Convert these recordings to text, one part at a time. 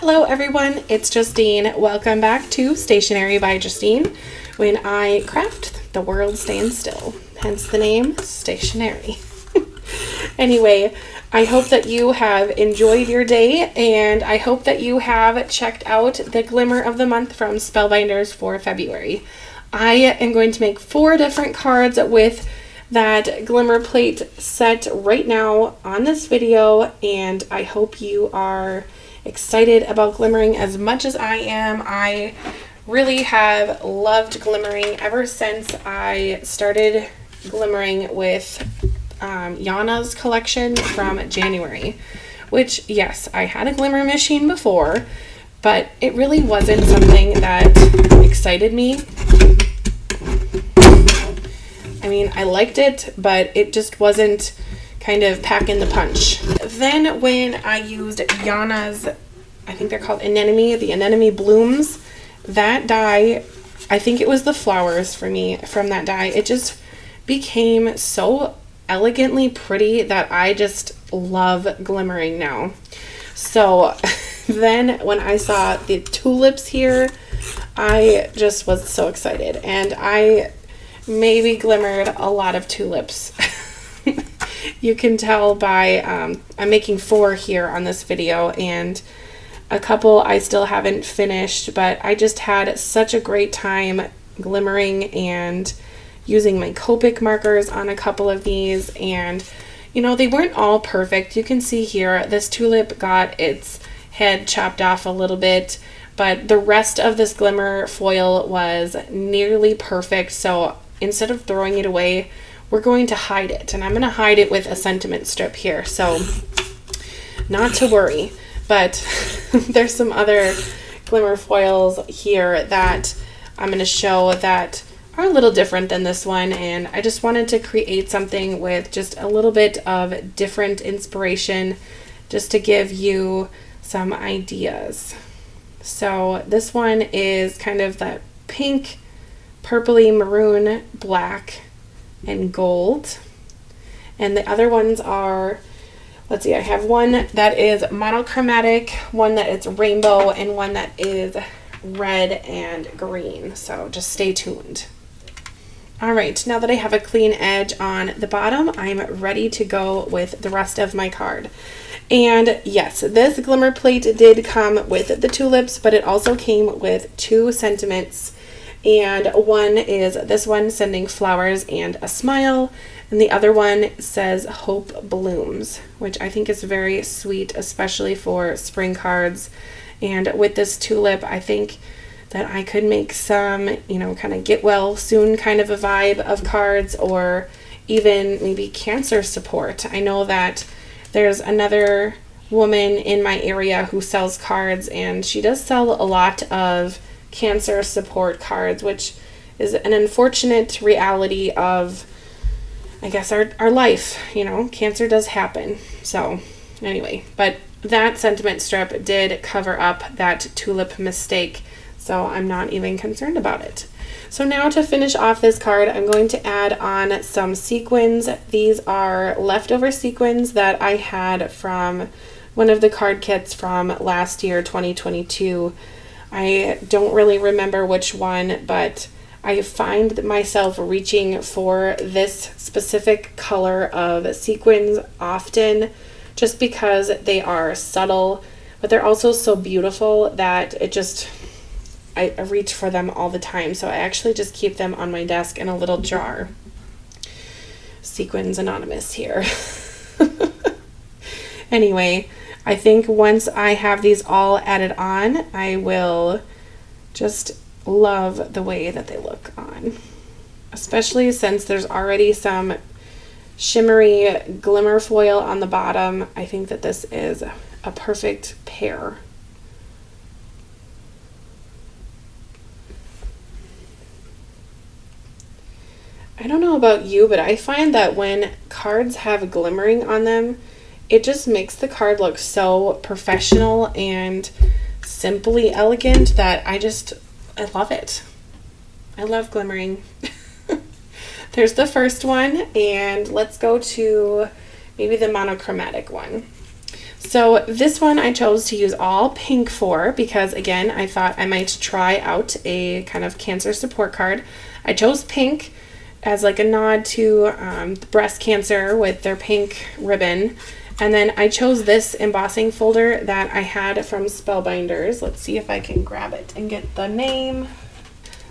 Hello everyone, it's Justine. Welcome back to Stationery by Justine, when I craft, the world stands still, hence the name Stationery. Anyway, I hope that you have enjoyed your day, and I hope that you have checked out the Glimmer of the Month from Spellbinders for February. I am going to make 4 different cards with that glimmer plate set right now on this video, and I hope you are excited about glimmering as much as I am. I really have loved glimmering ever since I started glimmering with Yana's collection from January, which, yes, I had a glimmer machine before, but it really wasn't something that excited me. I mean, I liked it, but it just wasn't kind of packing the punch. Then when I used Yana's, I think they're called Anemone, the Anemone Blooms, that die, I think it was the flowers for me from that die. It just became so elegantly pretty that I just love glimmering now. So then when I saw the tulips here, I just was so excited, and I maybe glimmered a lot of tulips. You can tell by I'm making 4 here on this video, and a couple I still haven't finished, but I just had such a great time glimmering and using my Copic markers on a couple of these. And you know, they weren't all perfect. You can see here this tulip got its head chopped off a little bit, but the rest of this glimmer foil was nearly perfect. So instead of throwing it away, we're going to hide it, and I'm going to hide it with a sentiment strip here, so not to worry. But there's some other glimmer foils here that I'm going to show that are a little different than this one, and I just wanted to create something with just a little bit of different inspiration just to give you some ideas. So this one is kind of that pink, purpley, maroon, black, and gold. And the other ones are, let's see, I have one that is monochromatic, one that is rainbow, and one that is red and green. So just stay tuned. All right, now that I have a clean edge on the bottom, I'm ready to go with the rest of my card. And yes, this glimmer plate did come with the tulips, but it also came with 2 sentiments. And one is this one, sending flowers and a smile, and the other one says hope blooms, which I think is very sweet, especially for spring cards. And with this tulip, I think that I could make some, you know, kind of get well soon kind of a vibe of cards, or even maybe cancer support. I know that there's another woman in my area who sells cards, and she does sell a lot of cancer support cards, which is an unfortunate reality of, I guess, our life. You know, cancer does happen. So anyway, but that sentiment strip did cover up that tulip mistake, so I'm not even concerned about it. So now to finish off this card, I'm going to add on some sequins. These are leftover sequins that I had from one of the card kits from last year, 2022. I don't really remember which one, but I find myself reaching for this specific color of sequins often, just because they are subtle, but they're also so beautiful that it just, I reach for them all the time. So I actually just keep them on my desk in a little jar. Sequins Anonymous here. Anyway, I think once I have these all added on, I will just love the way that they look on. Especially since there's already some shimmery glimmer foil on the bottom. I think that this is a perfect pair. I don't know about you, but I find that when cards have glimmering on them, it just makes the card look so professional and simply elegant that I love it. I love glimmering. There's the first one, and let's go to maybe the monochromatic one. So this one I chose to use all pink for because, again, I thought I might try out a kind of cancer support card. I chose pink as like a nod to breast cancer with their pink ribbon. And then I chose this embossing folder that I had from Spellbinders. Let's see if I can grab it and get the name.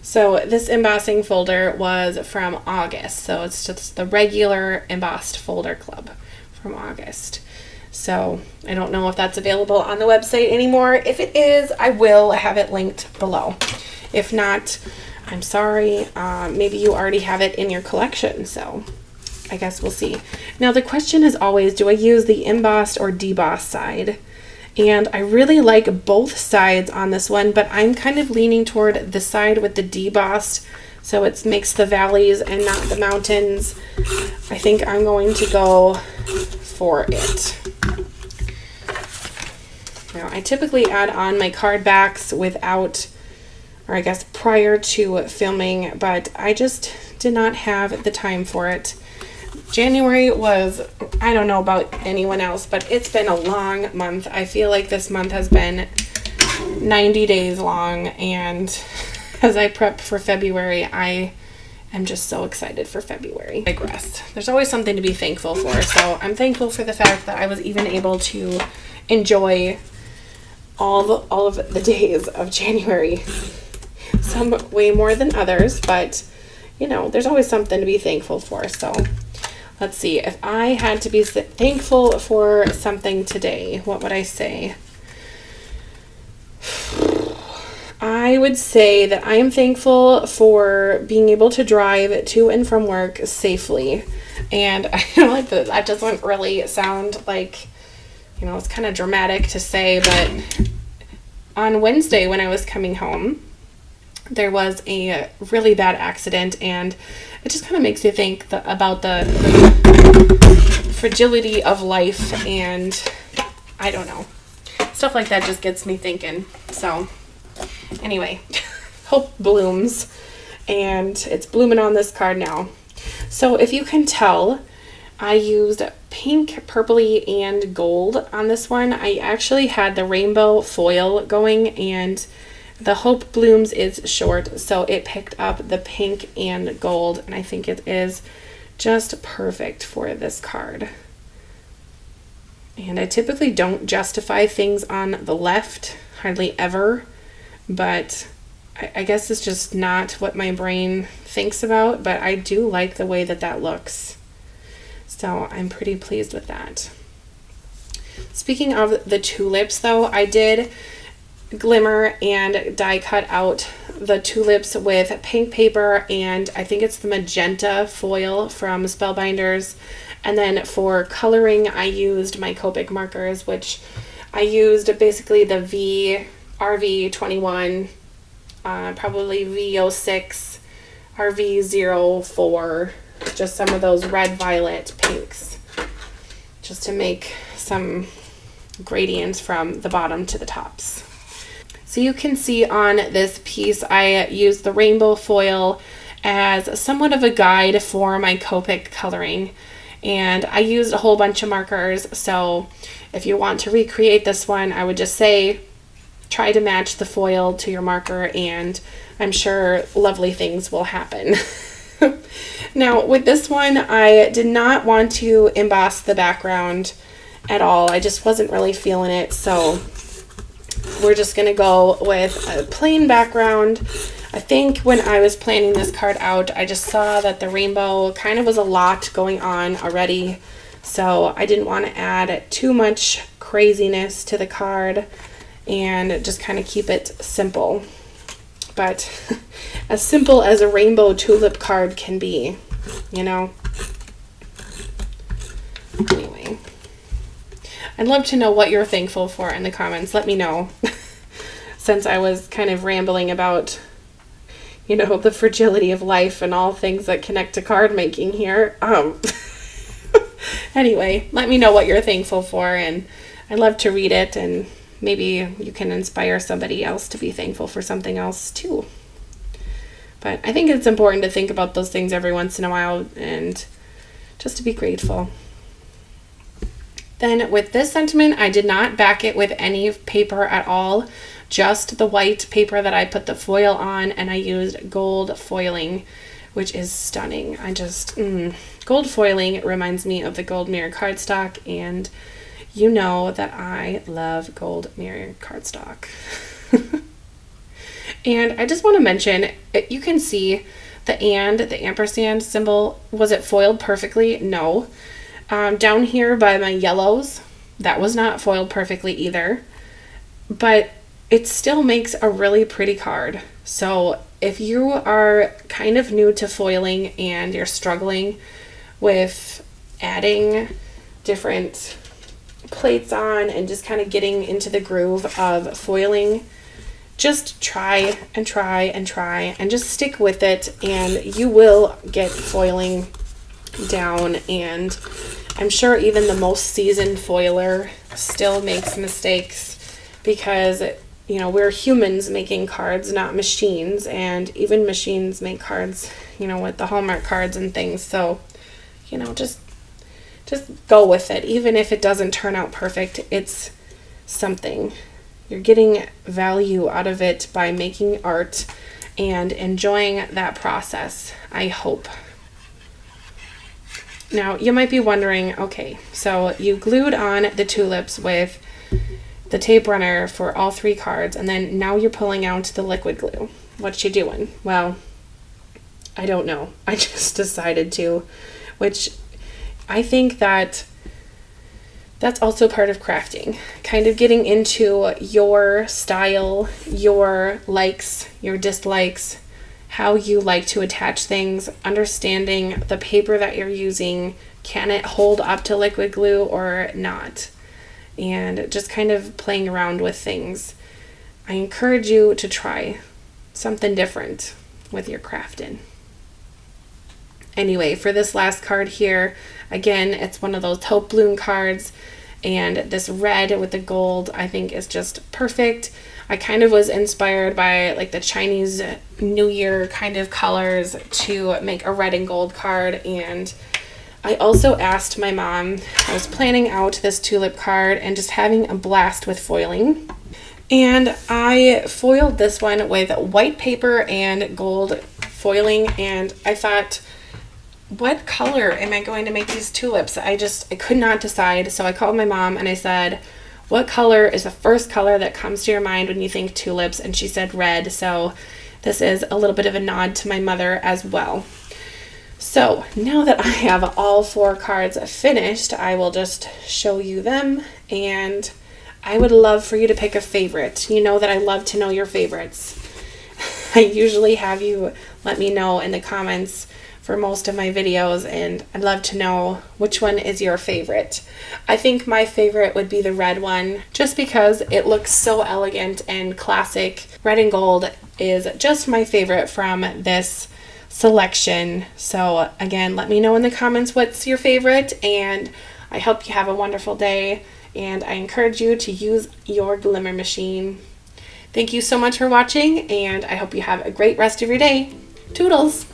So this embossing folder was from August. So it's just the regular embossed folder club from August. So I don't know if that's available on the website anymore. If it is, I will have it linked below. If not, I'm sorry. Maybe you already have it in your collection. So I guess we'll see. Now the question is always, do I use the embossed or debossed side? And I really like both sides on this one, but I'm kind of leaning toward the side with the debossed, so it makes the valleys and not the mountains. I think I'm going to go for it. Now I typically add on my card backs without, or I guess prior to filming, but I just did not have the time for it. January was, I don't know about anyone else, but it's been a long month. I feel like this month has been 90 days long, and as I prep for February, I am just so excited for February. I digress. There's always something to be thankful for, so I'm thankful for the fact that I was even able to enjoy all of the days of January. Some way more than others, but you know, there's always something to be thankful for. So let's see, if I had to be thankful for something today, what would I say? I would say that I am thankful for being able to drive to and from work safely. And I know like that doesn't really sound like, you know, it's kind of dramatic to say, but on Wednesday when I was coming home, there was a really bad accident, and it just kind of makes you think about the fragility of life, and I don't know. Stuff like that just gets me thinking. So anyway, hope blooms, and it's blooming on this card now. So if you can tell, I used pink, purpley, and gold on this one. I actually had the rainbow foil going, and the Hope Blooms is short, so it picked up the pink and gold, and I think it is just perfect for this card. And I typically don't justify things on the left, hardly ever, but I guess it's just not what my brain thinks about, but I do like the way that that looks. So I'm pretty pleased with that. Speaking of the tulips, though, I did Glimmer and die cut out the tulips with pink paper, and I think it's the magenta foil from Spellbinders. And then for coloring, I used my Copic markers, which I used basically the RV21, probably V06, RV04, just some of those red, violet, pinks, just to make some gradients from the bottom to the tops. So you can see on this piece, I used the rainbow foil as somewhat of a guide for my Copic coloring. And I used a whole bunch of markers, so if you want to recreate this one, I would just say try to match the foil to your marker, and I'm sure lovely things will happen. Now with this one, I did not want to emboss the background at all. I just wasn't really feeling it, so we're just going to go with a plain background. I think when I was planning this card out, I just saw that the rainbow kind of was a lot going on already, so I didn't want to add too much craziness to the card and just kind of keep it simple. But as simple as a rainbow tulip card can be, you know. Anyway, I'd love to know what you're thankful for in the comments. Let me know. Since I was kind of rambling about, you know, the fragility of life and all things that connect to card making here. Anyway, let me know what you're thankful for, and I'd love to read it, and maybe you can inspire somebody else to be thankful for something else too. But I think it's important to think about those things every once in a while and just to be grateful. Then with this sentiment, I did not back it with any paper at all, just the white paper that I put the foil on, and I used gold foiling, which is stunning. Gold foiling reminds me of the gold mirror cardstock, and you know that I love gold mirror cardstock. And I just want to mention, you can see the ampersand symbol, was it foiled perfectly? No. Down here by my yellows, that was not foiled perfectly either, but it still makes a really pretty card. So if you are kind of new to foiling and you're struggling with adding different plates on and just kind of getting into the groove of foiling, just try and try and try and just stick with it, and you will get foiling down. And I'm sure even the most seasoned foiler still makes mistakes, because we're humans making cards, not machines, and even machines make cards, with the Hallmark cards and things. So just go with it. Even if it doesn't turn out perfect, it's something. You're getting value out of it by making art and enjoying that process, I hope. Now, you might be wondering, okay, so you glued on the tulips with the tape runner for all 3 cards, and then now you're pulling out the liquid glue. What you doing? Well, I don't know. I just decided to, which I think that's also part of crafting, kind of getting into your style, your likes, your dislikes, how you like to attach things, understanding the paper that you're using, can it hold up to liquid glue or not, and just kind of playing around with things. I encourage you to try something different with your crafting. Anyway, for this last card here, again, it's one of those taupe bloom cards, and this red with the gold I think is just perfect. I kind of was inspired by like the Chinese New Year kind of colors to make a red and gold card. And I also asked my mom, I was planning out this tulip card and just having a blast with foiling, and I foiled this one with white paper and gold foiling, and I thought, what color am I going to make these tulips? I could not decide. So I called my mom and I said, what color is the first color that comes to your mind when you think tulips? And she said red. So this is a little bit of a nod to my mother as well. So now that I have all 4 cards finished, I will just show you them, and I would love for you to pick a favorite. You know that I love to know your favorites. I usually have you let me know in the comments for most of my videos, and I'd love to know which one is your favorite. I think my favorite would be the red one, just because it looks so elegant and classic. Red and gold is just my favorite from this selection. So again, let me know in the comments what's your favorite, and I hope you have a wonderful day, and I encourage you to use your Glimmer machine. Thank you so much for watching, and I hope you have a great rest of your day. Toodles!